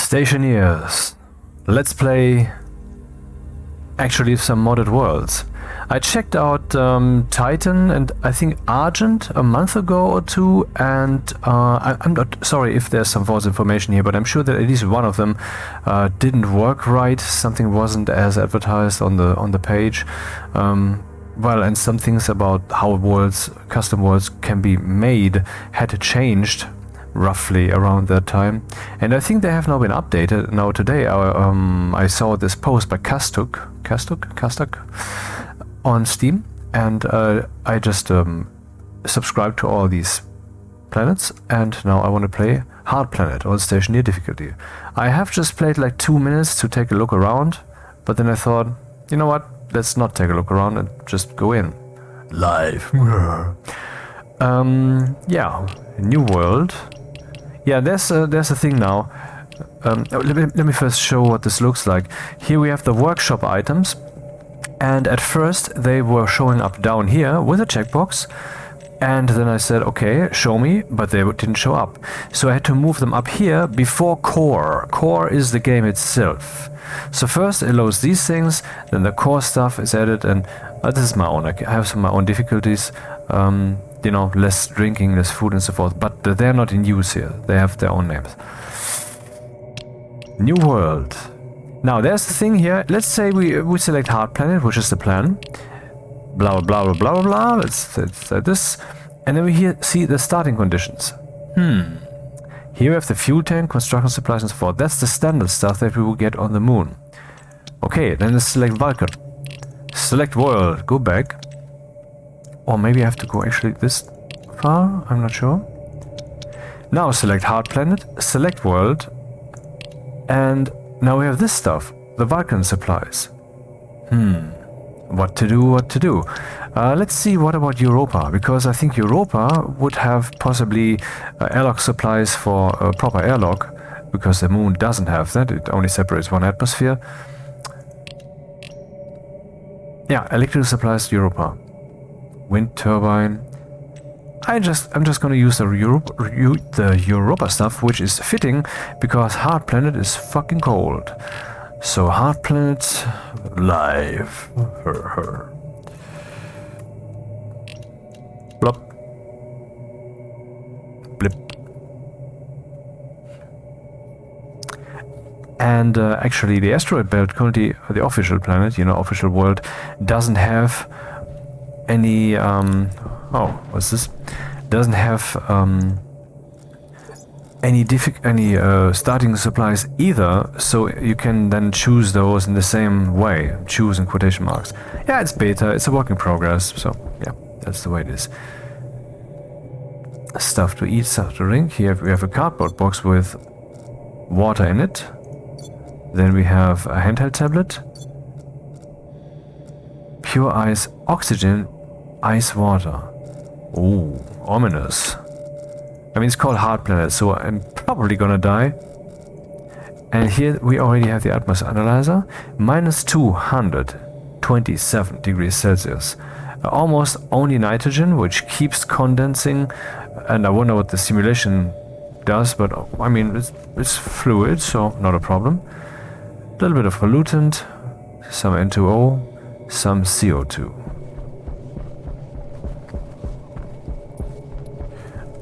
Stationeers. Let's play actually some modded worlds. I checked out Titan and I think Argent a month ago or two, and I'm not sorry if there's some false information here, but I'm sure that at least one of them didn't work right. Something wasn't as advertised on the page. Well, and some things about how worlds, custom worlds can be made had changed roughly around that time, and I think they have now been updated. Now today I saw this post by Kastuk on Steam, and I just subscribed to all these planets, and now I want to play Hard Planet on Stationeer difficulty. I have just played like 2 minutes to take a look around, but then I thought, you know what, let's not take a look around and just go in live. Yeah, new world. Yeah, there's a thing now. Let me first show what this looks like. Here we have the workshop items, and at first they were showing up down here with a checkbox, and then I said, okay, show me, but they didn't show up. So I had to move them up here before core. Core is the game itself. So first it loads these things, then the core stuff is added, and this is my own. I have some of my own difficulties. You know, less drinking, less food and so forth, but they're not in use here. They have their own names. New world. Now there's the thing here. Let's say we select Hard Planet, which is the plan. Blah blah blah blah blah. Let's set this, and then we here see the starting conditions. Here we have the fuel tank, construction supplies and so forth. That's the standard stuff that we will get on the moon. Okay, then let's select Vulcan. Select world. Go back. Or maybe I have to go actually this far, I'm not sure. Now select Hard Planet, select World, and now we have this stuff, the Vulcan supplies. What to do? Let's see, what about Europa? Because I think Europa would have possibly airlock supplies for a proper airlock, because the moon doesn't have that, it only separates one atmosphere. Yeah, electrical supplies, Europa. Wind turbine. I'm just going to use the Europa stuff, which is fitting because Hard Planet is fucking cold. So Hard Planet live. Blop. Blip. And actually, the asteroid belt, currently the official planet, you know, official world, doesn't have any what's this? Doesn't have any starting supplies either, so you can then choose those in the same way. Choose in quotation marks. Yeah, it's beta, it's a work in progress, so yeah, that's the way it is. Stuff to eat, stuff to drink. Here we have a cardboard box with water in it. Then we have a handheld tablet. Pure ice, oxygen, ice water. Ooh, ominous. I mean, it's called Hard Planet, so I'm probably gonna die. And here we already have the atmosphere analyzer. Minus 227 degrees Celsius. Almost only nitrogen, which keeps condensing. And I wonder what the simulation does, but I mean, it's fluid, so not a problem. A little bit of pollutant, some N2O, some CO2.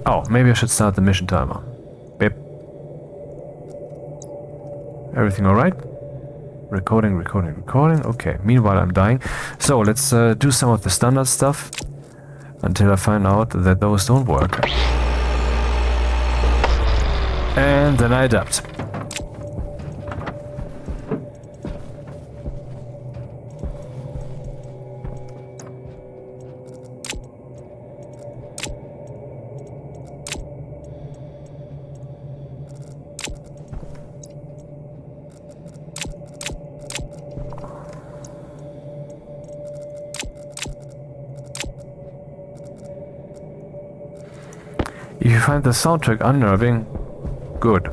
Oh, maybe I should start the mission timer. Beep. Everything alright? Recording. Okay, meanwhile I'm dying. So let's do some of the standard stuff until I find out that those don't work. And then I adapt. If you find the soundtrack unnerving, good.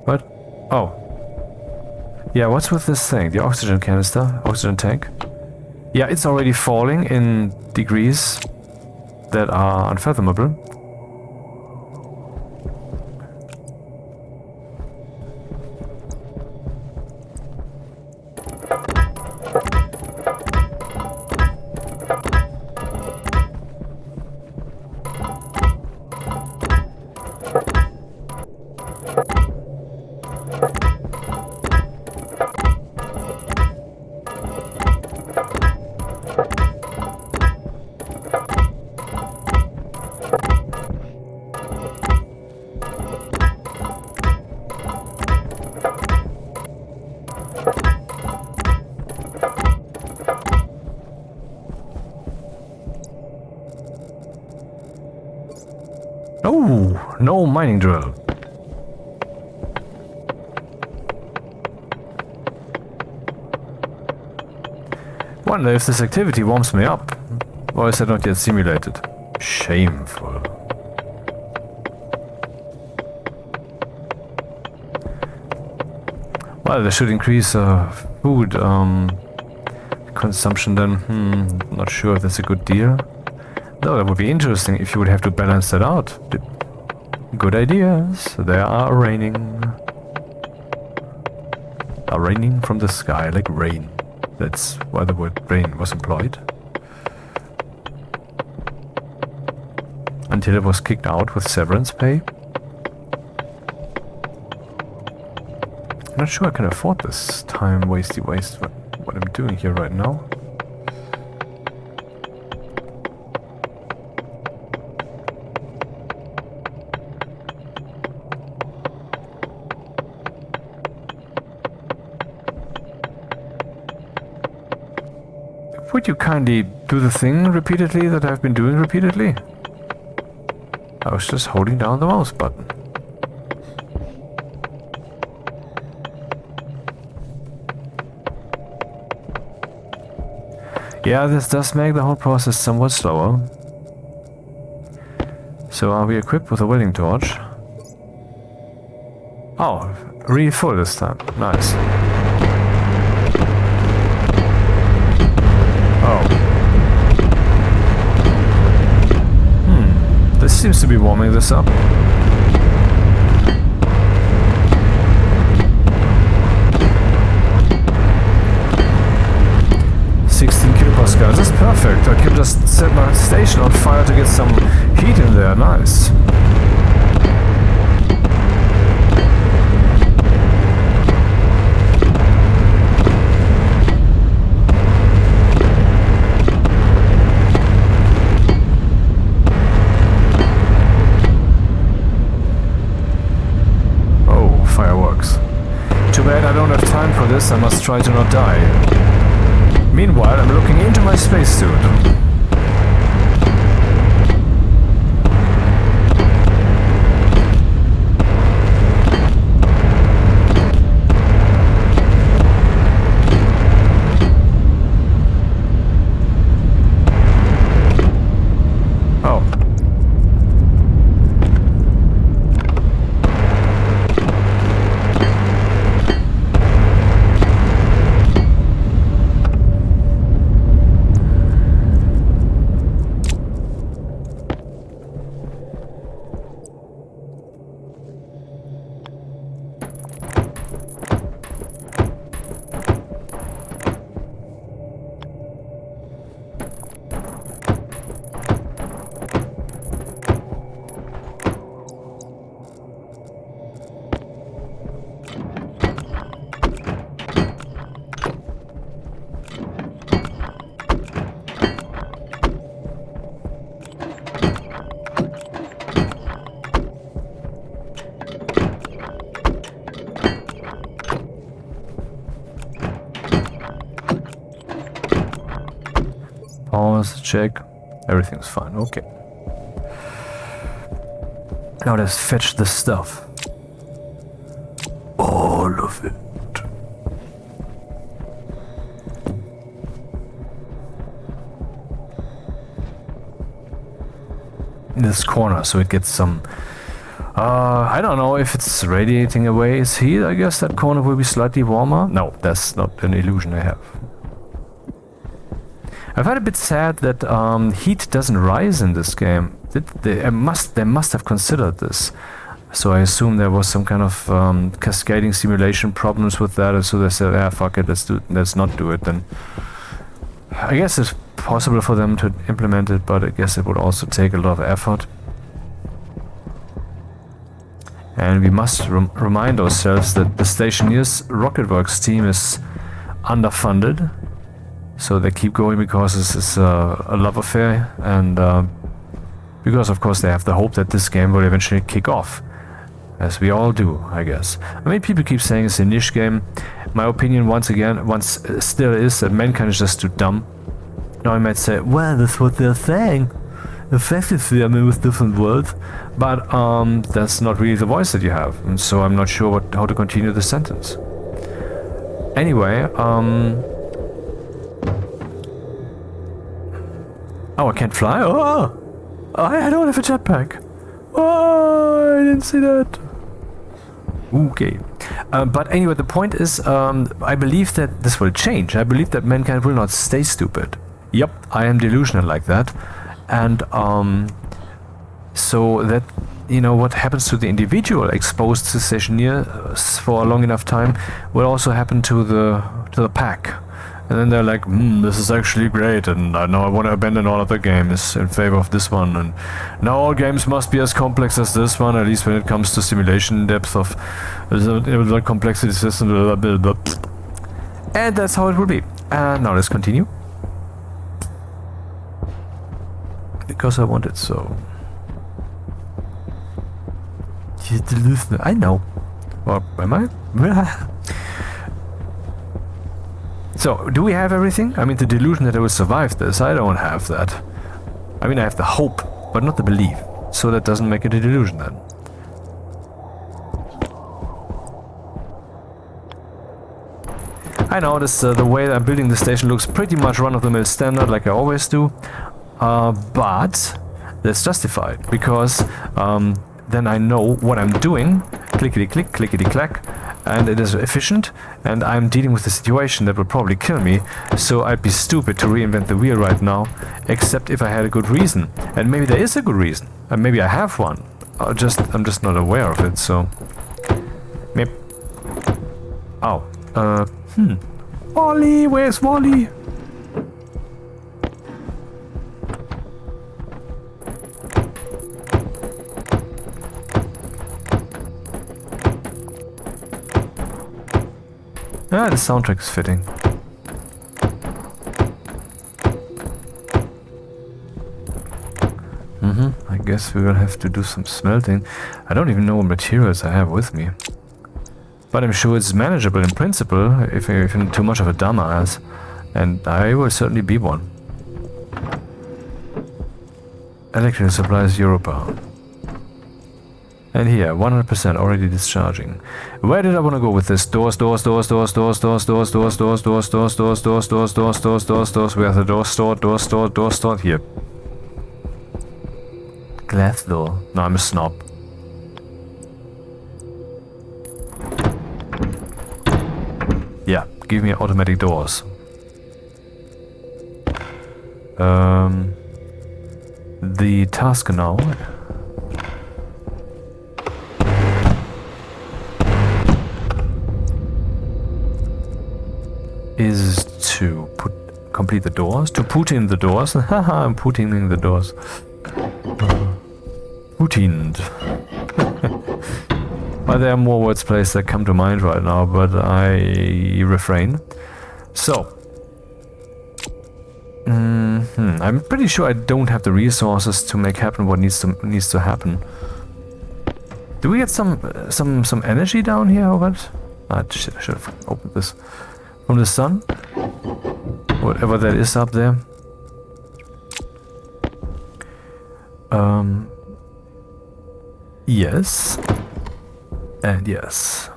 What? Oh. Yeah, what's with this thing? The oxygen canister? Oxygen tank? Yeah, it's already falling in degrees that are unfathomable. Oh, no mining drill. Wonder if this activity warms me up, or is it not yet simulated? Shameful. Well, they should increase food consumption then. Not sure if that's a good deal. Though that would be interesting if you would have to balance that out. Good ideas. They are raining. Are raining from the sky like rain. That's why the word rain was employed. Until it was kicked out with severance pay. I'm not sure I can afford this time waste what I'm doing here right now. Would you kindly do the thing repeatedly that I've been doing repeatedly? I was just holding down the mouse button. Yeah, this does make the whole process somewhat slower. So are we equipped with a welding torch? Oh, really full this time. Nice. Oh. This seems to be warming this up. 16 kilopascals, that's perfect. I can just set my station on fire to get some heat in there. Nice. Oh, fireworks. Too bad I don't have time for this. I must try to not die. Meanwhile, I'm looking into my spacesuit. Oh. Pause, check. Everything's fine, okay. Now let's fetch the stuff. All of it. In this corner, so it gets some... I don't know if it's radiating away its heat. I guess that corner will be slightly warmer. No, that's not an illusion I have. I find it a bit sad that heat doesn't rise in this game. They must have considered this. So I assume there was some kind of cascading simulation problems with that, and so they said, "Yeah, fuck it, let's not do it." Then I guess it's possible for them to implement it, but I guess it would also take a lot of effort. And we must remind ourselves that the Stationeers Rocketworks team is underfunded. So they keep going because this is a love affair, and because of course they have the hope that this game will eventually kick off, as we all do, I guess. I mean, people keep saying it's a niche game. My opinion, once still is that mankind is just too dumb. Now I might say, well, that's what they're saying. I'm with different words, but that's not really the voice that you have, and so I'm not sure how to continue the sentence. Anyway, oh, I can't fly? Oh! I don't have a jetpack! Oh, I didn't see that! Okay. But anyway, the point is, I believe that this will change. I believe that mankind will not stay stupid. Yep, I am delusional like that. And so that, you know, what happens to the individual exposed to Stationeers for a long enough time will also happen to the pack. And then they're like, this is actually great, and now I want to abandon all other games in favor of this one, and now all games must be as complex as this one, at least when it comes to simulation depth of the complexity system, blah, blah, blah, blah. And that's how it will be. And now let's continue. Because I want it so. I know. Or am I? So, do we have everything? I mean, the delusion that I will survive this, I don't have that. I mean, I have the hope, but not the belief. So that doesn't make it a delusion then. I know this, the way I'm building the station looks pretty much run-of-the-mill standard, like I always do. But that's justified, because then I know what I'm doing. Clickety-click, clickety-clack. And it is efficient, and I'm dealing with a situation that will probably kill me, so I'd be stupid to reinvent the wheel right now, except if I had a good reason. And maybe there is a good reason, and maybe I have one. I'm just not aware of it, so... Meep. Oh, Wally, where's Wally? Ah, the soundtrack is fitting. I guess we will have to do some smelting. I don't even know what materials I have with me. But I'm sure it's manageable in principle, if I'm too much of a dumbass. And I will certainly be one. Electrical supplies Europa. And here, 100% already discharging. Where did I want to go with this? Doors, doors, doors, doors, doors, doors, doors, doors, doors, doors, doors, doors, doors, doors, doors, doors, doors, doors. Where's the door stored? Door stored, door stored. Here. Glass door. No, I'm a snob. Yeah, give me automatic doors. The task now is to complete the doors, to put in the doors. Haha, I'm putting in the doors. Putined. Well, there are more words placed that come to mind right now, but I refrain. So, I'm pretty sure I don't have the resources to make happen what needs to happen. Do we get some energy down here or what? Ah, shit, I should have opened this. From the sun? Whatever that is up there. Yes. And yes.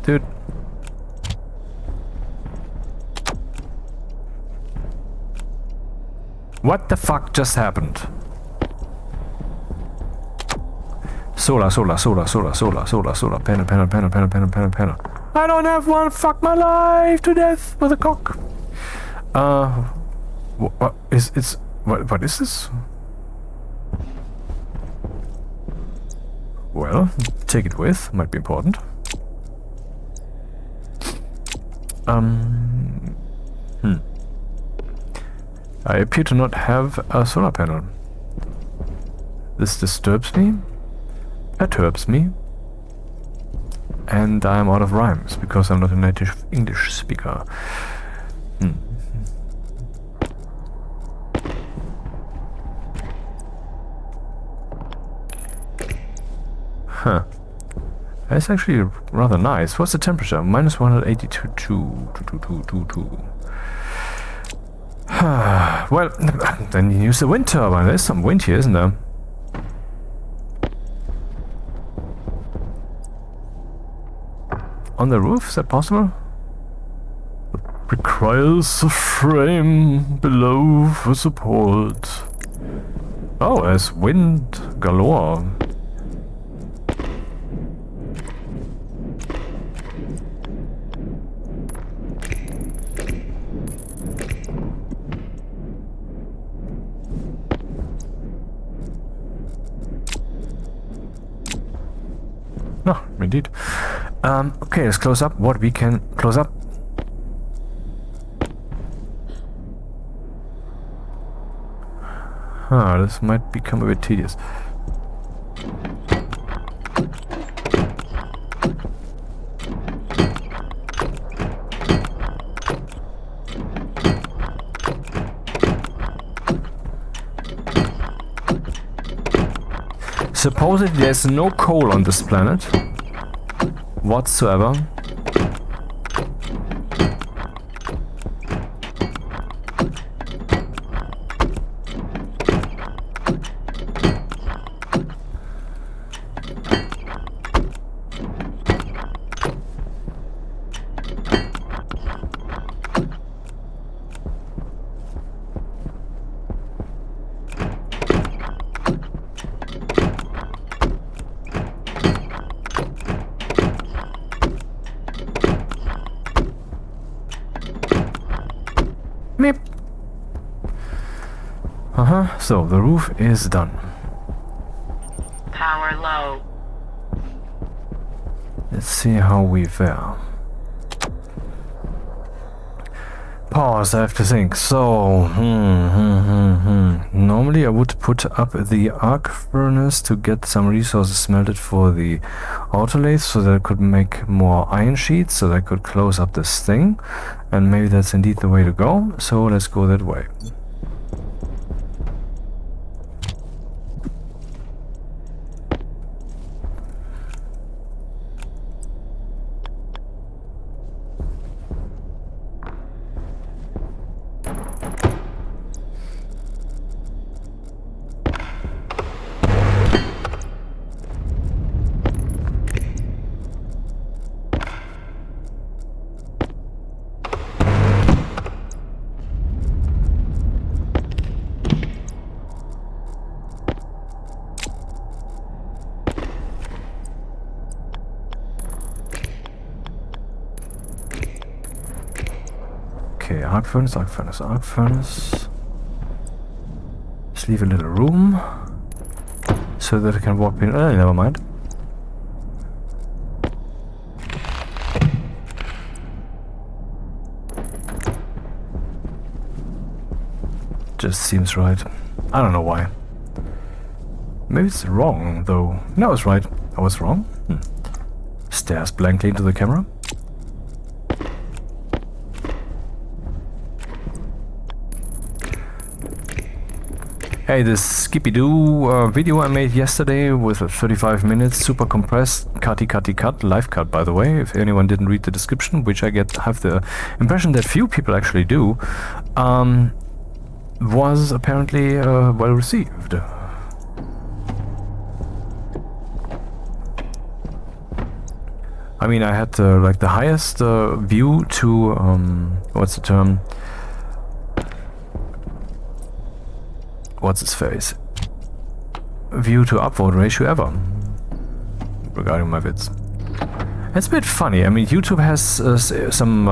Dude. What the fuck just happened? Solar, solar, solar, solar, solar, solar, solar, panel, panel, panel, panel, panel, panel, panel. I don't have one, fuck my life to death with a cock. What is this? Well, take it with, might be important. I appear to not have a solar panel. This disturbs me, perturbs me, and I'm out of rhymes because I'm not a native English speaker. Huh. That's actually rather nice. What's the temperature? Minus 182. Well, then you use the wind turbine. There's some wind here, isn't there? On the roof, is that possible? Requires a frame below for support. Oh, there's wind galore. No, indeed. Okay, let's close up what we can close up. This might become a bit tedious. Supposedly there's no coal on this planet whatsoever. Meep. So the roof is done. Power low. Let's see how we fare. Pause, I have to think. So, normally I would put up the arc furnace to get some resources smelted for the autolathe so that I could make more iron sheets, so that I could close up this thing. And maybe that's indeed the way to go, so let's go that way. Okay, arc furnace, arc furnace, arc furnace. Just leave a little room so that I can walk in. Never mind. Just seems right. I don't know why. Maybe it's wrong, though. No, it's right. I was wrong. Stares blankly into the camera. Hey, this Skippy-Doo video I made yesterday with 35 minutes, super compressed, cut, live cut by the way, if anyone didn't read the description, which I have the impression that few people actually do, was apparently well received. I mean, I had like the highest view to, what's the term? What's its face? View to upvote ratio ever regarding my vids. It's a bit funny. I mean, YouTube has some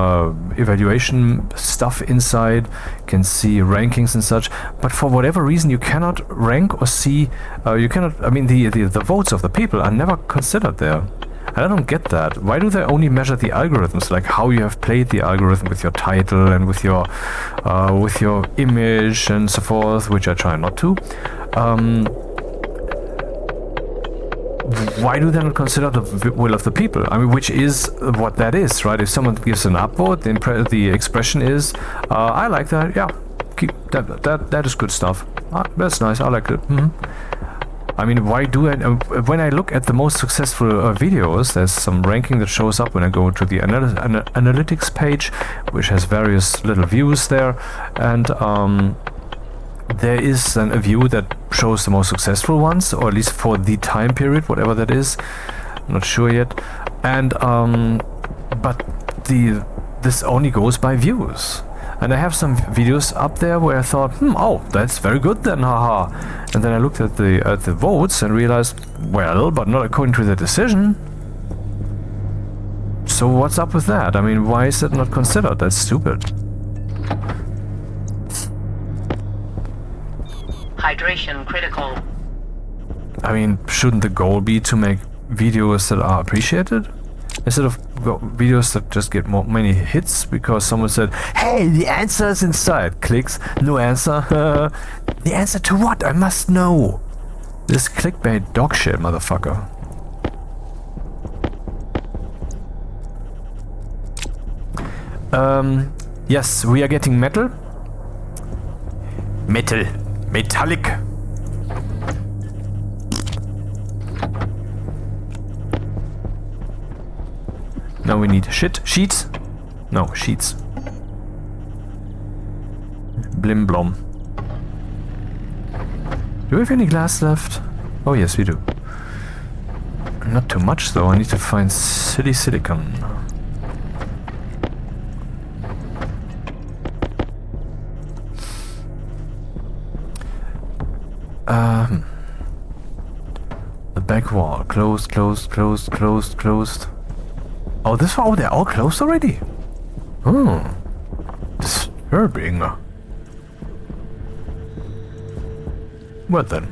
evaluation stuff inside. You can see rankings and such, but for whatever reason, you cannot rank or see. You cannot. I mean, the votes of the people are never considered there. And I don't get that. Why do they only measure the algorithms, like how you have played the algorithm with your title and with your image and so forth, which I try not to. Why do they not consider the will of the people? I mean, which is what that is, right? If someone gives an upvote, the expression is, I like that, yeah, keep that is good stuff. That's nice, I like it. I mean, why do I... when I look at the most successful videos, there's some ranking that shows up when I go to the analytics page, which has various little views there, and there is then a view that shows the most successful ones, or at least for the time period, whatever that is. I'm not sure yet. And but this only goes by views. And I have some videos up there where I thought, oh, that's very good then, haha. And then I looked at the votes and realized, well, but not according to the decision. So what's up with that? I mean, why is that not considered? That's stupid. Hydration critical. I mean, shouldn't the goal be to make videos that are appreciated? Instead of videos that just get many hits because someone said, hey, the answer is inside. Clicks, no answer. The answer to what? I must know. This clickbait dog shit, motherfucker. Yes, we are getting metal. Metal. Metallic. Now we need sheets? No, sheets. Blim blom. Do we have any glass left? Oh yes, we do. Not too much though, I need to find silly silicon. The back wall. Closed, closed, closed, closed, closed. Oh, this one, they're all closed already? Oh, disturbing. Well then.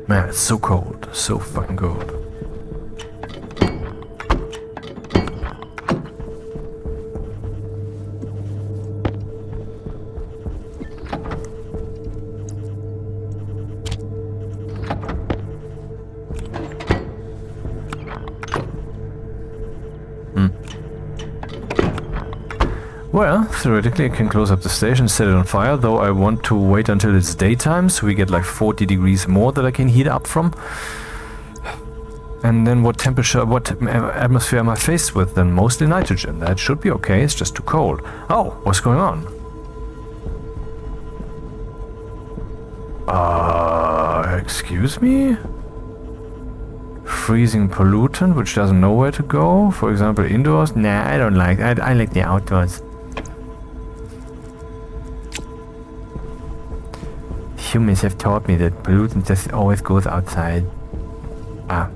Man, it's so cold. So fucking cold. Well, theoretically I can close up the station, set it on fire, though I want to wait until it's daytime, so we get like 40 degrees more that I can heat up from. And then what temperature, what atmosphere am I faced with? Then mostly nitrogen. That should be okay, it's just too cold. Oh, what's going on? Excuse me? Freezing pollutant, which doesn't know where to go. For example, indoors? Nah, I don't like that. I like the outdoors. Humans have taught me that pollutant just always goes outside. Ah.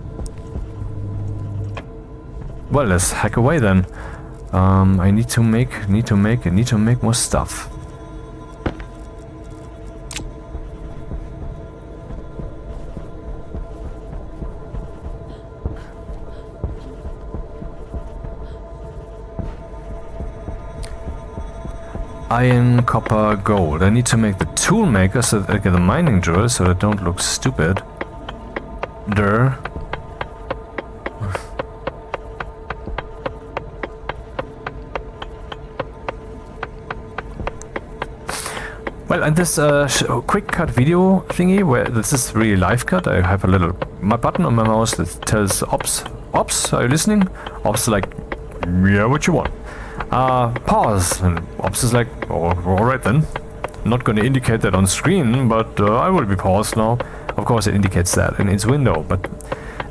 Well, let's hack away then. I need to make more stuff. Iron, copper, gold. I need to make the tool maker so that I get the mining drill so that I don't look stupid. Durr. Well, and this quick cut video thingy, where this is really live cut, I have a little button on my mouse that tells Ops. Ops, are you listening? Ops is like, yeah, what you want? Pause. And Ops is like, oh, alright then. I'm not going to indicate that on screen, but I will be paused now. Of course it indicates that in its window, but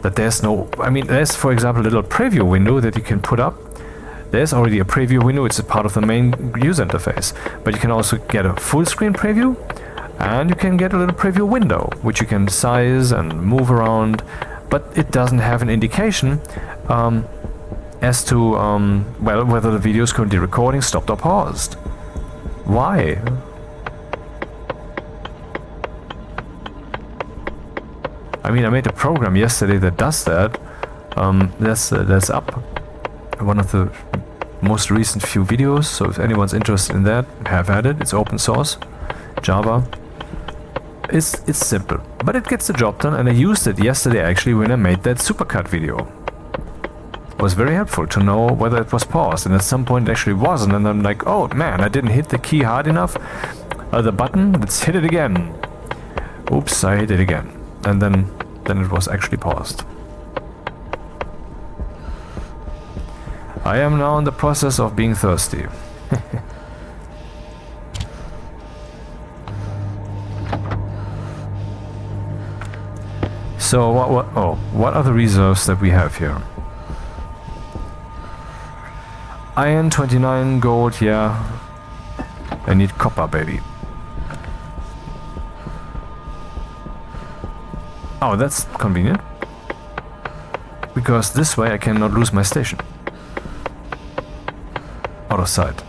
that there's no... I mean, there's, for example, a little preview window that you can put up. There's already a preview window, it's a part of the main user interface. But you can also get a full screen preview, and you can get a little preview window, which you can size and move around, but it doesn't have an indication as to, well, whether the video is currently recording, stopped or paused. Why? I mean, I made a program yesterday that does that. That's up. One of the most recent few videos, so if anyone's interested in that, have at it. It's open source, Java. It's simple, but it gets the job done, and I used it yesterday actually when I made that supercut video. It was very helpful to know whether it was paused, and at some point it actually wasn't, and I'm like, oh man, I didn't hit the key hard enough. The button, let's hit it again. Oops, I hit it again. And then it was actually paused. I am now in the process of being thirsty. So what are the reserves that we have here? Iron, 29, gold, yeah. I need copper, baby. Oh, that's convenient. Because this way I cannot lose my station. Out of sight.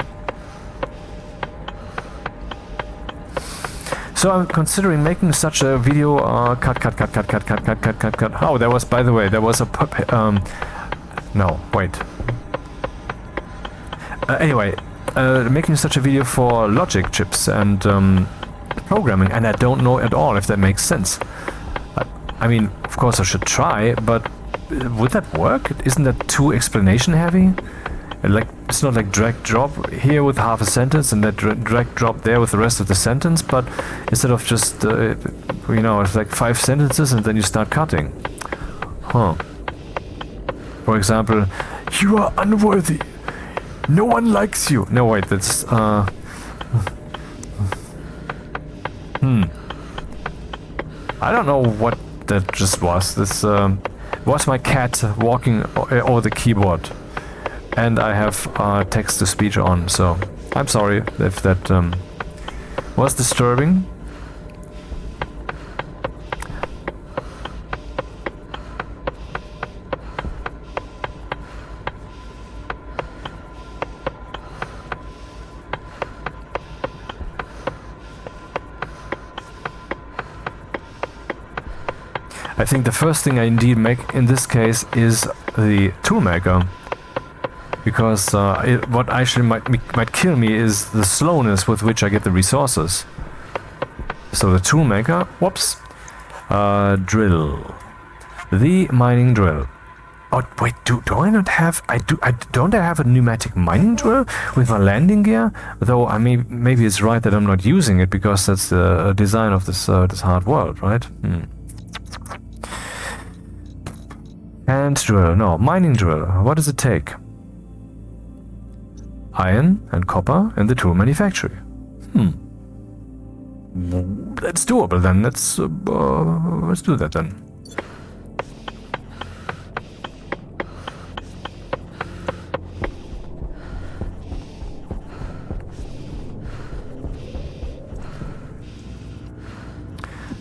So I'm considering making such a video. Cut. Oh, there was, by the way, there was a no, wait. Anyway, making such a video for logic chips and programming, and I don't know at all if that makes sense. I mean, of course I should try, but would that work? Isn't that too explanation heavy? Like, it's not like drag drop here with half a sentence and that drag drop there with the rest of the sentence, but instead of just, you know, it's like 5 sentences and then you start cutting. Huh. For example, you are unworthy. No one likes you. No, wait, that's, I don't know what that just was. This, was my cat walking over the keyboard. And I have text-to-speech on, so I'm sorry if that was disturbing. I think the first thing I indeed make in this case is the toolmaker. Because what actually might kill me is the slowness with which I get the resources. So the toolmaker, whoops, drill, the mining drill. Oh wait, do I not have? Don't I have a pneumatic mining drill with my landing gear? Though maybe it's right that I'm not using it because that's the design of this this hard world, right? Hand drill, no, mining drill. What does it take? Iron and copper in the tool manufactory. That's doable then. Let's do that then.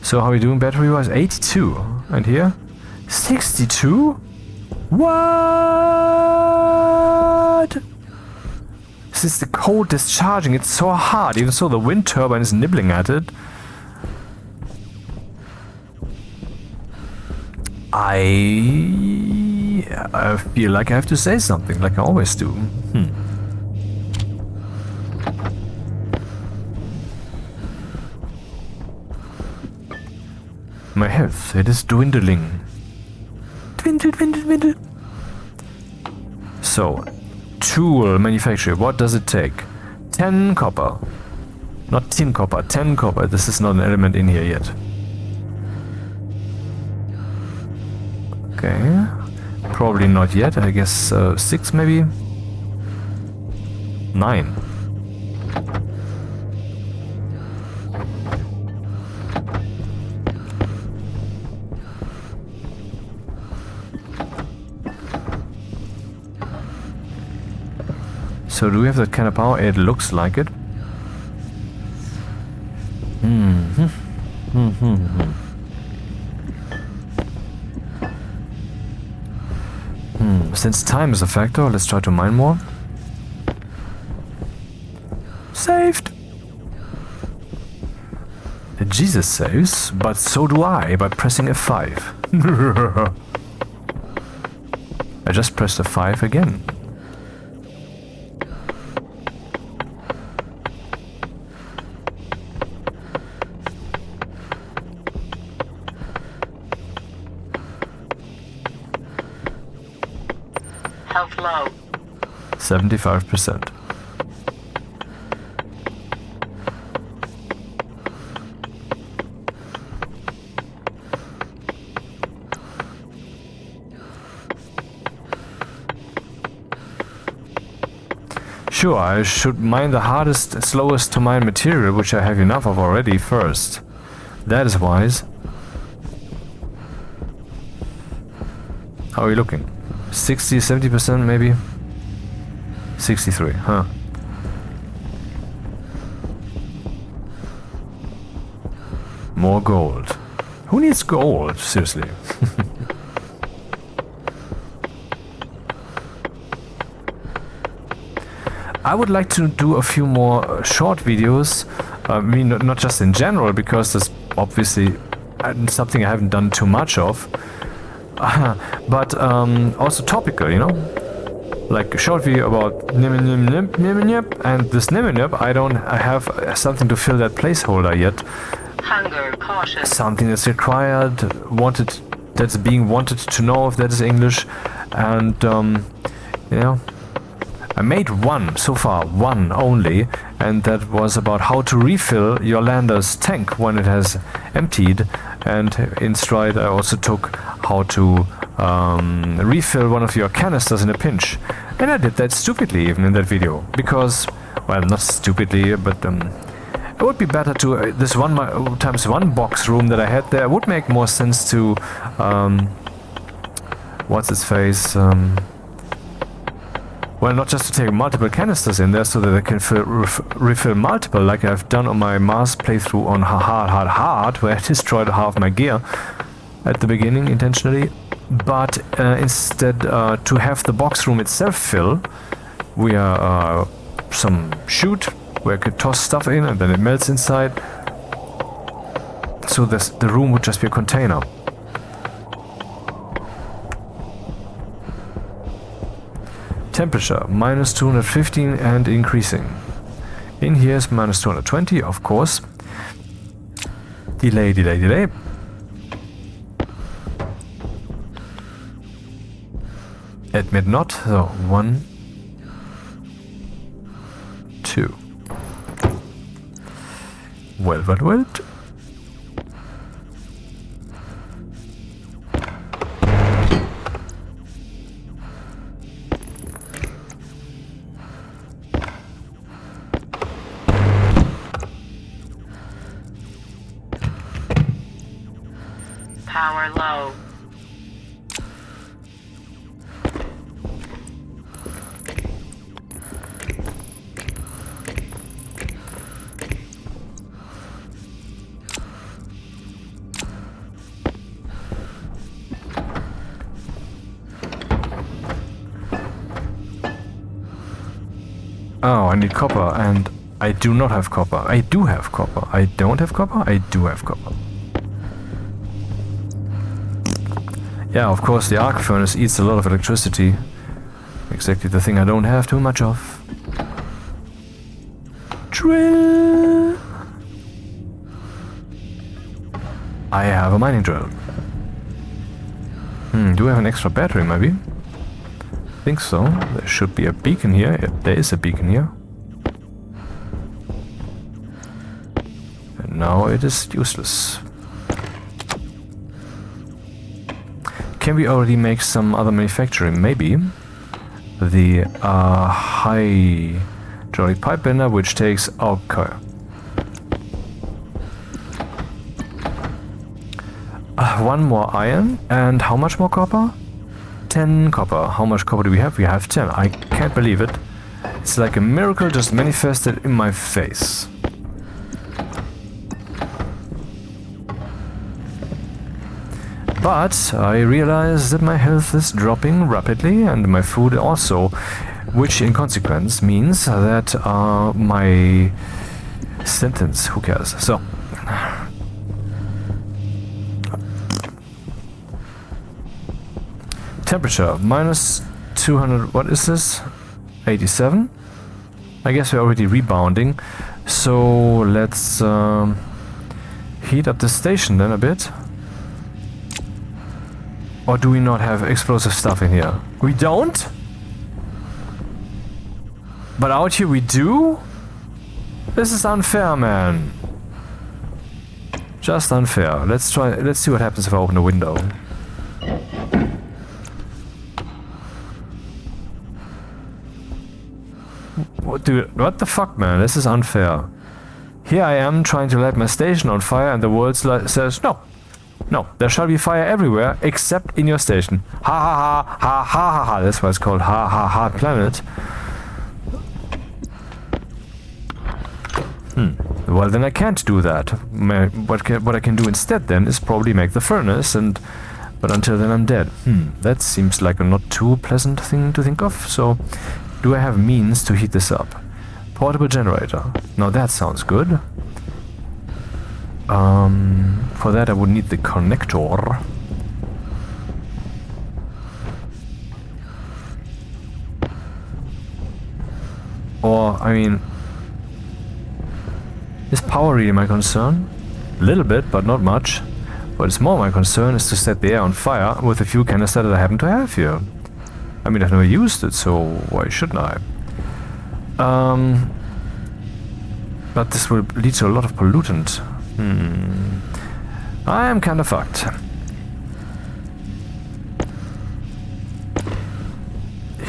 So how are we doing battery wise? 82. And here? 62? What? This is the cold discharging. It's so hard. Even so, the wind turbine is nibbling at it. I feel like I have to say something, like I always do. My health, it is dwindling. Dwindle. So, tool manufacturer, what does it take? 10 copper. Not tin copper, 10 copper. This is not an element in here yet. Okay. Probably not yet. I guess 6 maybe? 9. So do we have that kind of power? It looks like it. Since time is a factor, let's try to mine more. Saved! Jesus saves, but so do I by pressing F5. I just pressed F5 again. Health low. 75%. Sure, I should mine the hardest, slowest to mine material, which I have enough of already, first. That is wise. How are we looking? 60, 70% maybe? 63, huh? More gold. Who needs gold? Seriously. I would like to do a few more short videos. I mean, not just in general, because that's obviously something I haven't done too much of. But also topical, you know? Like a short video about Mmnnoooooooooooooooooo, and this Mmnnoooooooooooooooo, I have something to fill that placeholder yet. Hunger cautious. Something that's required, wanted, that's being wanted to know if that is English, and you know, I made one so far, one only, and that was about how to refill your lander's tank when it has emptied. And in Stride I also took how to refill one of your canisters in a pinch, and I did that stupidly even in that video, because, well, not stupidly, but it would be better to this 1 times 1 box room that I had there would make more sense to what's its face, well, not just to take multiple canisters in there so that I can refill multiple, like I've done on my Mars playthrough on hard, where I destroyed half my gear at the beginning intentionally. But instead to have the box room itself fill, we are some chute where I could toss stuff in and then it melts inside. So the room would just be a container. Temperature, minus 215 and increasing. In here is minus 220, of course. Delay, delay, delay. Admit not, so 1, 2. Well. Power low. Oh, I need copper, and I do not have copper. I do have copper. I don't have copper. I do have copper. Yeah, of course, the arc furnace eats a lot of electricity. Exactly the thing I don't have too much of. Drill! I have a mining drill. Do I have an extra battery, maybe? I think so. There should be a beacon here. Yeah, there is a beacon here. And now it is useless. Can we already make some other manufacturing? Maybe. The hydraulic pipe bender, which takes... Okay. One more iron. And how much more copper? 10 copper. How much copper do we have? We have 10. I can't believe it. It's like a miracle just manifested in my face. But I realize that my health is dropping rapidly, and my food also, which in consequence means that my sentence, who cares? So, temperature, minus 200, what is this? 87? I guess we're already rebounding, so let's heat up the station then a bit. Or do we not have explosive stuff in here? We don't? But out here we do? This is unfair, man. Just unfair. Let's see what happens if I open a window. Dude, what the fuck, man? This is unfair. Here I am trying to light my station on fire and the world says, no. No, there shall be fire everywhere except in your station. Ha ha ha ha ha ha ha. That's why it's called ha ha ha planet. Well, then I can't do that. What I can do instead then is probably make the furnace, but until then I'm dead. That seems like a not too pleasant thing to think of. So, do I have means to heat this up? Portable generator. Now that sounds good. For that I would need the connector. Or, I mean... Is power really my concern? A little bit, but not much. What is more my concern is to set the air on fire with the fuel canister that I happen to have here. I mean, I've never used it, so why shouldn't I? But this will lead to a lot of pollutant. I am kind of fucked.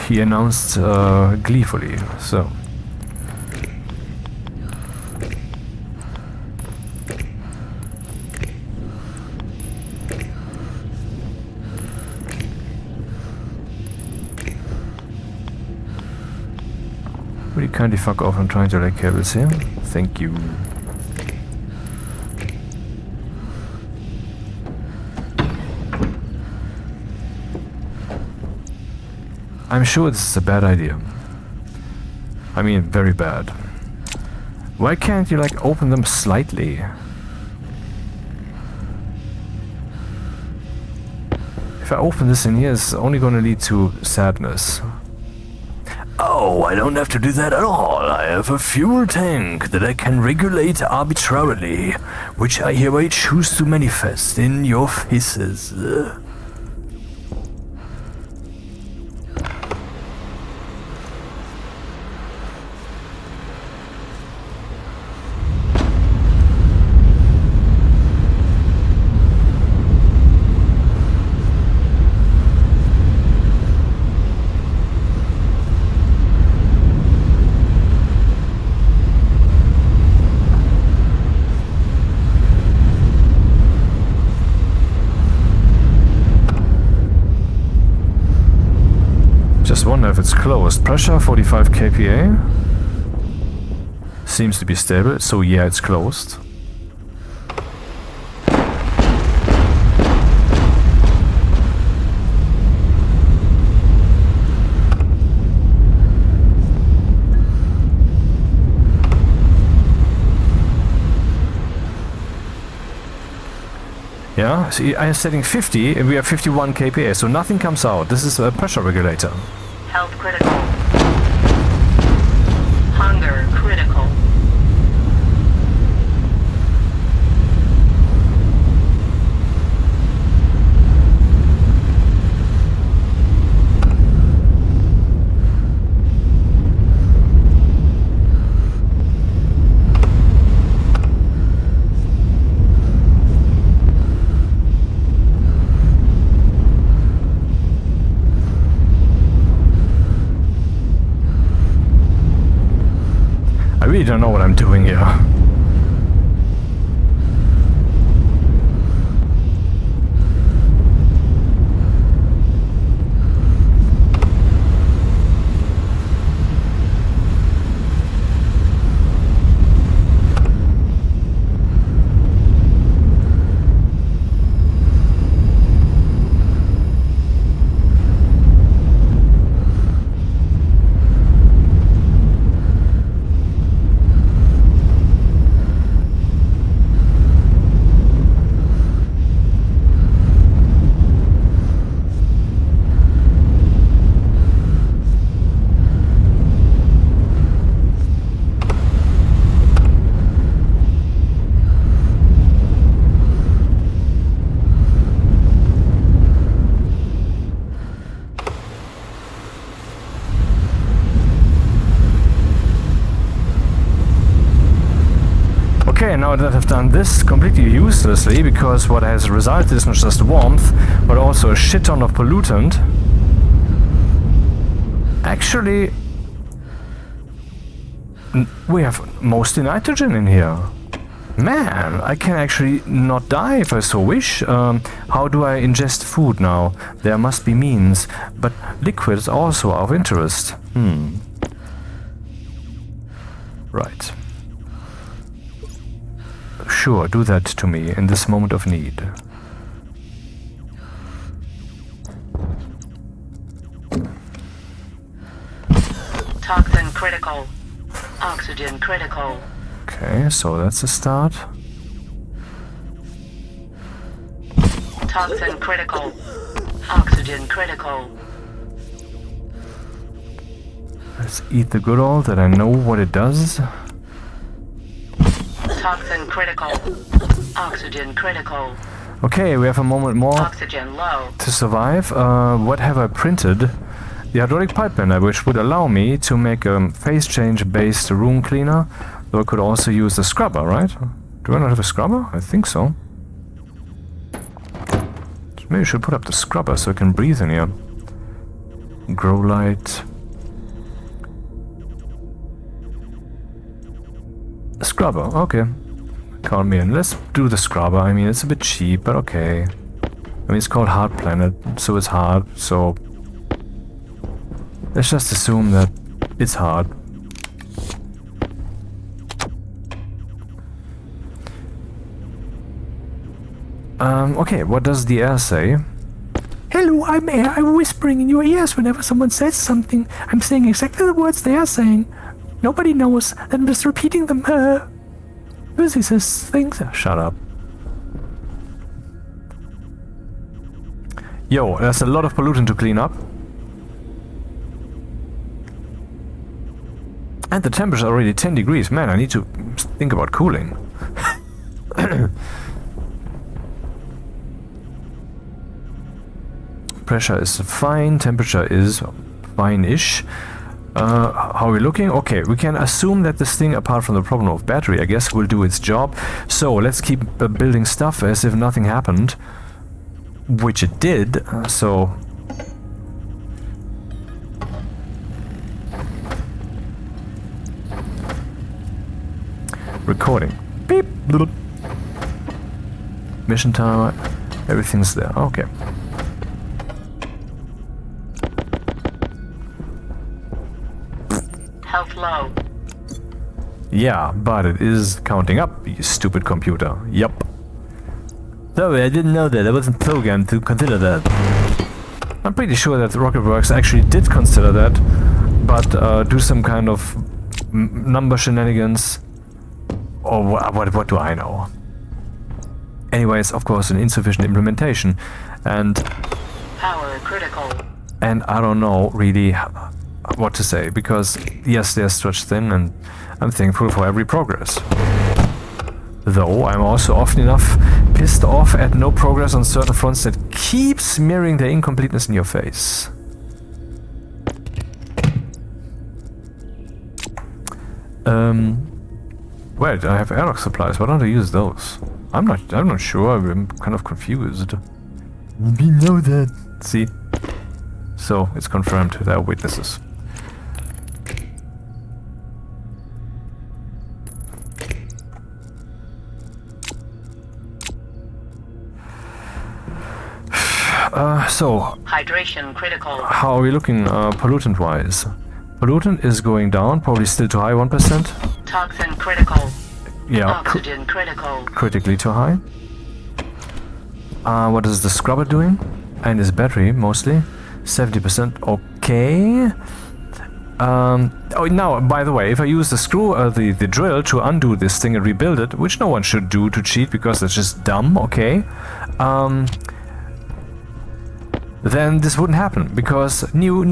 He announced gleefully, so... Will you kindly fuck off? I'm trying to lay cables here. Thank you. I'm sure this is a bad idea. I mean, very bad. Why can't you, like, open them slightly? If I open this in here, it's only gonna lead to sadness. Oh, I don't have to do that at all. I have a fuel tank that I can regulate arbitrarily, which I hereby choose to manifest in your faces. Just wonder if it's closed. Pressure 45 kPa. Seems to be stable, so yeah, it's closed. Yeah, see, I am setting 50 and we have 51 kPa, so nothing comes out. This is a pressure regulator. Health critical. Hunger critical. I really don't know what I'm doing here. Okay, now that I've done this completely uselessly, because what has resulted is not just warmth, but also a shit ton of pollutant. Actually, we have mostly nitrogen in here. Man, I can actually not die if I so wish. How do I ingest food now? There must be means, but liquids also are of interest. Right. Sure, do that to me in this moment of need. Toxin critical. Oxygen critical. Okay, so that's a start. Toxin critical. Oxygen critical. Let's eat the good old that I know what it does. Toxin critical. Oxygen critical. Okay, we have a moment more Oxygen low. to survive. What have I printed? The hydraulic pipe bender, which would allow me to make a phase change based room cleaner. Though I could also use the scrubber, right? Do I not have a scrubber? I think so. Maybe I should put up the scrubber so I can breathe in here. Grow light. Scrubber, okay. Count me in. Let's do the scrubber. I mean, it's a bit cheap, but okay. I mean, it's called Hard Planet, so it's hard, so... Let's just assume that it's hard. Okay, what does the air say? Hello, I'm air. I'm whispering in your ears whenever someone says something. I'm saying exactly the words they are saying. Nobody knows that I'm just repeating them. Lucy says things. Shut up. Yo, there's a lot of pollutant to clean up. And the temperature is already 10 degrees. Man, I need to think about cooling. Pressure is fine, temperature is fine-ish. How are we looking? Okay, we can assume that this thing, apart from the problem of battery, I guess will do its job. So let's keep building stuff as if nothing happened. Which it did, so... Recording. Beep! Bloop. Mission tower. Everything's there. Okay. Health low. Yeah, but it is counting up, you stupid computer. Yup. Sorry, I didn't know that. I wasn't programmed to consider that. I'm pretty sure that Rocketworks actually did consider that, but do some kind of number shenanigans. Or what do I know? Anyways, of course, an insufficient implementation, and Power critical. and I don't know really what to say, because yes, they're stretched thin, and I'm thankful for every progress. Though I'm also often enough pissed off at no progress on certain fronts that keep smearing their incompleteness in your face. Wait, I have airlock supplies. Why don't I use those? I'm not sure. I'm kind of confused. We know that. See? So it's confirmed. There are witnesses. So Hydration critical. how are we looking pollutant-wise? Pollutant is going down, probably still too high, 1%. Toxin critical. Yeah, Oxygen critical. critically too high. What is the scrubber doing? And his battery, mostly. 70%, okay. Oh, now, by the way, if I use the screw, the drill to undo this thing and rebuild it, which no one should do to cheat because that's just dumb, okay. Then this wouldn't happen, because new,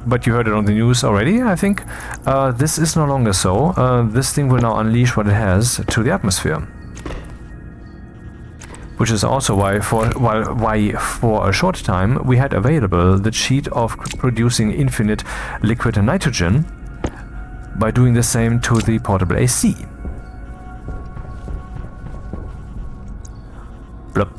but you heard it on the news already, I think. This is no longer so. This thing will now unleash what it has to the atmosphere. Which is also why for a short time we had available the cheat of producing infinite liquid nitrogen by doing the same to the portable AC. Blup.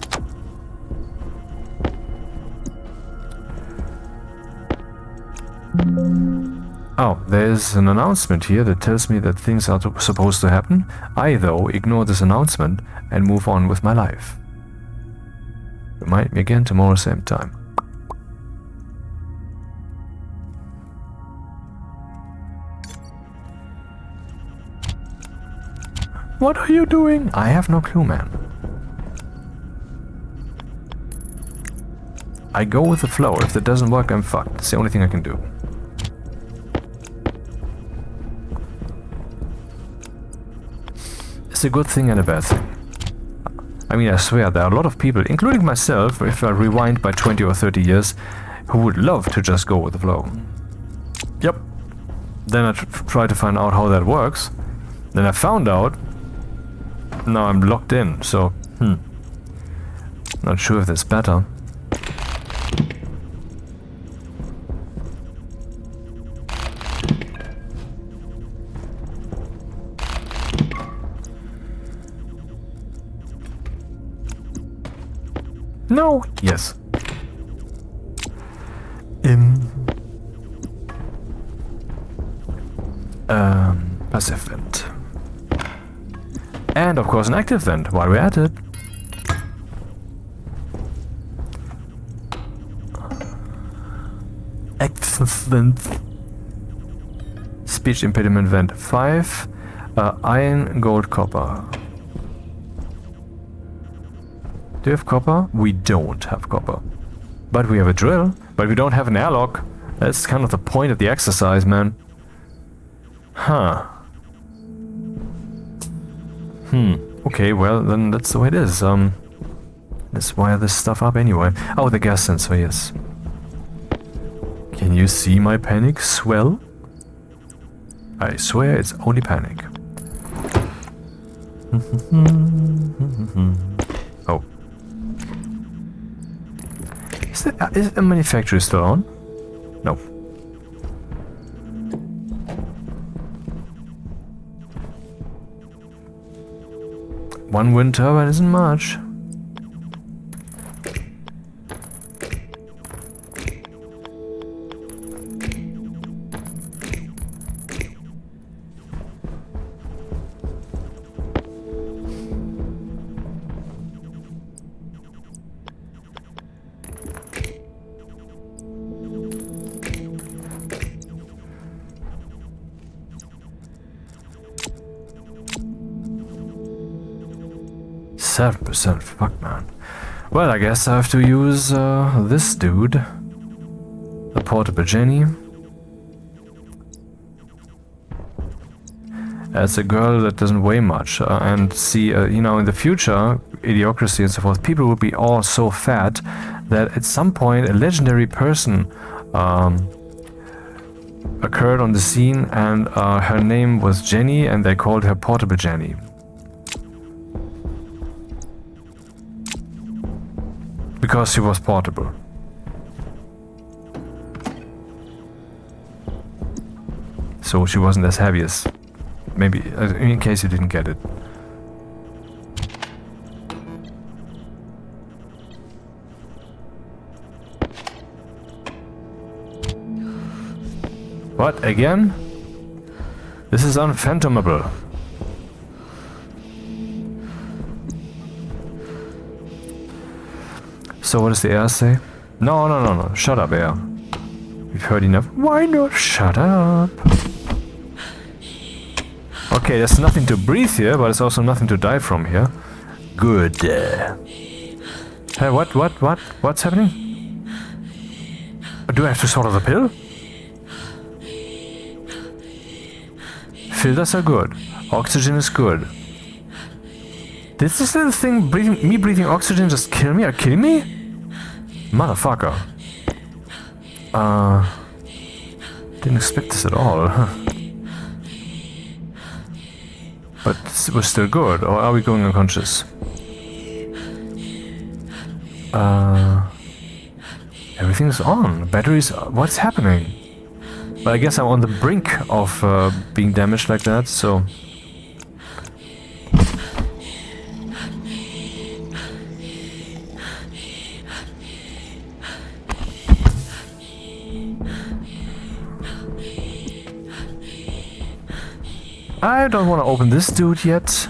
Oh, there's an announcement here that tells me that things are supposed to happen. I, though, ignore this announcement and move on with my life. Remind me again tomorrow, same time. What are you doing? I have no clue, man. I go with the flow. If that doesn't work, I'm fucked. It's the only thing I can do. It's a good thing and a bad thing. I mean, I swear, there are a lot of people, including myself, if I rewind by 20 or 30 years, who would love to just go with the flow. Yep. Then I try to find out how that works. Then I found out. Now I'm locked in, so, not sure if that's better. No. Yes. Passive vent. And of course an active vent while we're at it. Active vent. Speech impediment vent 5. Iron, gold, copper. Do you have copper? We don't have copper. But we have a drill. But we don't have an airlock. That's kind of the point of the exercise, man. Huh. Okay, well, then that's the way it is. Let's wire this stuff up anyway. Oh, the gas sensor, yes. Can you see my panic swell? I swear it's only panic. Oh. Is the manufacturer still on? No. One wind turbine isn't much. %, fuck man. Well, I guess I have to use this dude. The portable Jenny. As a girl that doesn't weigh much. And see, you know, in the future, idiocracy and so forth, people will be all so fat that at some point a legendary person occurred on the scene, and her name was Jenny, and they called her Portable Jenny. Because she was portable. So she wasn't as heavy as... Maybe, in case you didn't get it. What, again? This is unphantomable. So what does the air say? No. Shut up, air. We've heard enough. Why not shut up? Okay, there's nothing to breathe here, but there's also nothing to die from here. Good. Hey, what's happening? Do I have to swallow the pill? Filters are good. Oxygen is good. Did this little thing me breathing oxygen just kill me? Are you kidding me? Motherfucker. Didn't expect this at all. But we're still good, or are we going unconscious? Everything's on. Batteries... What's happening? But I guess I'm on the brink of being damaged like that, so... I don't want to open this dude yet.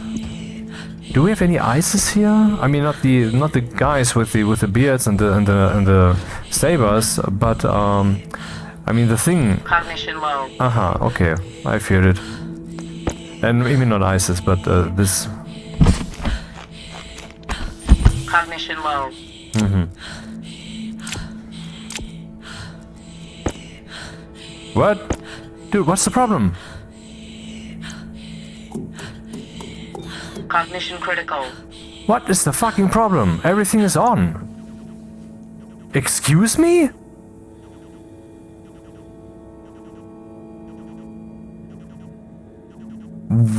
Do we have any ices here? I mean, not the guys with the beards and the sabers, but I mean the thing. Cognition low. Okay, I feared it. And maybe not ISIS, but this. Cognition low. What? Dude, what's the problem? Cognition critical. What is the fucking problem? Everything is on. Excuse me?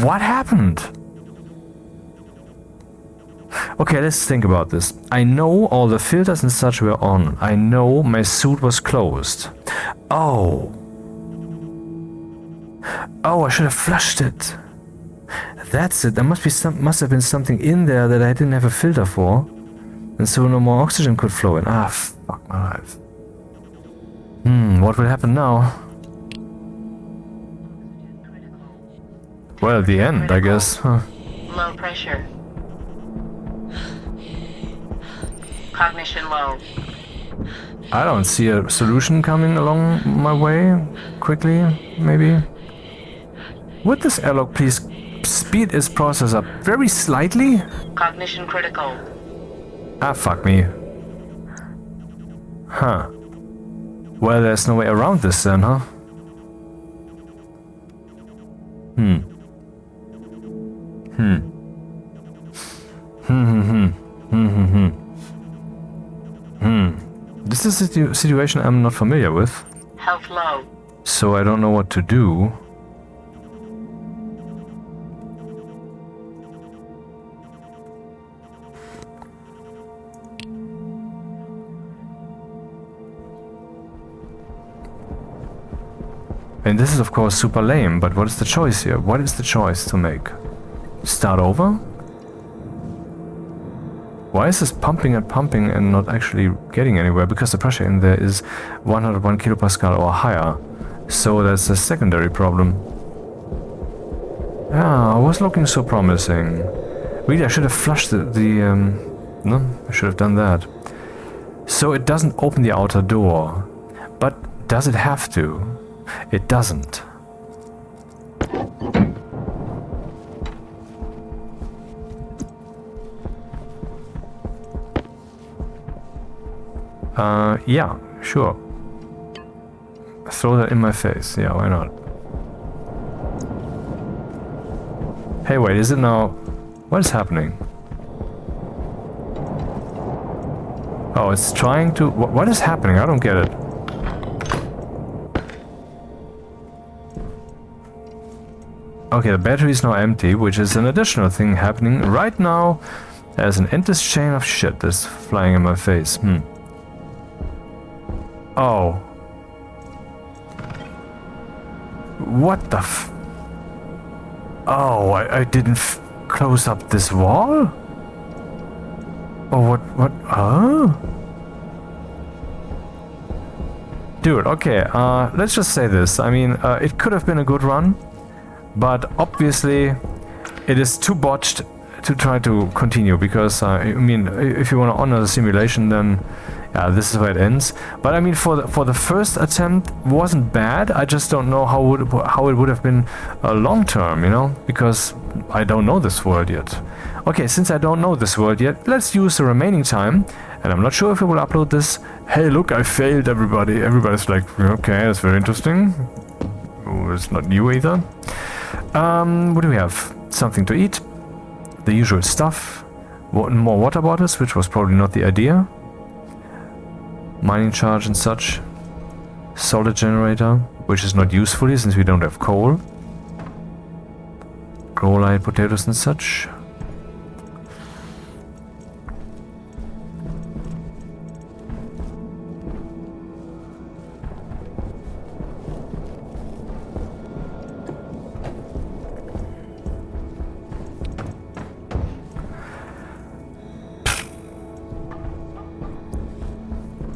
What happened? Okay, let's think about this. I know all the filters and such were on. I know my suit was closed. Oh, I should have flushed it. That's it. There must have been something in there that I didn't have a filter for, and so no more oxygen could flow in. Ah, fuck my life. What will happen now? Well, the end, I guess. Huh. Low pressure. Cognition low. I don't see a solution coming along my way quickly, maybe. Would this airlock please speed its process up very slightly? Cognition critical. Ah, fuck me. Huh. Well, there's no way around this then, huh? This is a situation I'm not familiar with. Health low. So I don't know what to do. And this is of course super lame, but what is the choice here? What is the choice to make? Start over? Why is this pumping and not actually getting anywhere? Because the pressure in there is 101 kilopascal or higher. So that's a secondary problem. Yeah, it was looking so promising. Really, I should have flushed no, I should have done that. So it doesn't open the outer door. But does it have to? It doesn't. Yeah, sure. Throw that in my face. Yeah, why not? Hey, wait, is it now... What is happening? Oh, it's trying to... What is happening? I don't get it. Okay, the battery is now empty, which is an additional thing happening right now. There's an endless chain of shit that's flying in my face. Oh. What the f... Oh, I didn't close up this wall? Oh, what? Oh? Dude, okay, let's just say this. I mean, it could have been a good run, but obviously it is too botched to try to continue, because, I mean, if you want to honor the simulation, then yeah, this is where it ends. But I mean, for the first attempt wasn't bad. I just don't know how it would have been long term, you know, because I don't know this world yet. Okay, since I don't know this world yet, let's use the remaining time. And I'm not sure if I will upload this. Hey, look, I failed, everybody. Everybody's like, okay, that's very interesting. Oh, it's not new either. What do we have? Something to eat. The usual stuff. More water bottles, which was probably not the idea. Mining charge and such. Solid generator, which is not useful since we don't have coal. Grow light potatoes and such.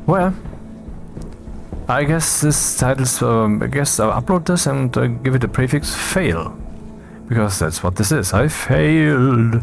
Well, I guess this title's, I guess I'll upload this and give it a prefix fail. Because that's what this is. I failed.